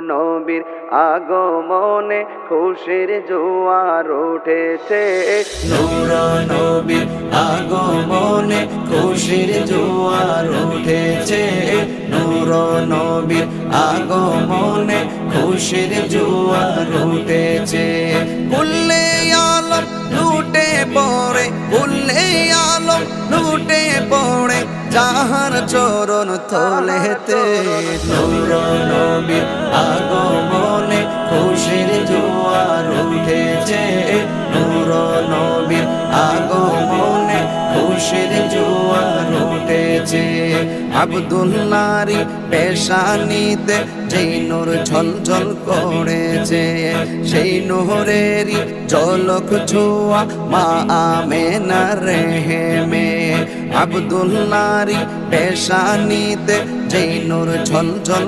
নবীর আগমনে খুশির জোয়ার উঠেছে, নূর নবীর আগমনে খুশির জোয়ার উঠেছে, নূর নবীর আগমনে খুশির জোয়ার উঠেছে। কুল্লে আলম লুটে পড়ে, কুল্লে আলম লুটে পড়ে যাহার চরণ তলেতে, নূর নবীর আগমনে খুশির জোয়ার উঠেছে, নূর নবীর আগমনে খুশির জোয়ার উঠেছে। আব্দুল্লাহর পেশানিতে যেই নূর ঝলঝল করেছে, সেই নূরেরই ঝলক ছোঁয়া মা আমেনার রেহেমে। আব্দুল্লাহর পেশানিতে যেই নূর ঝলঝল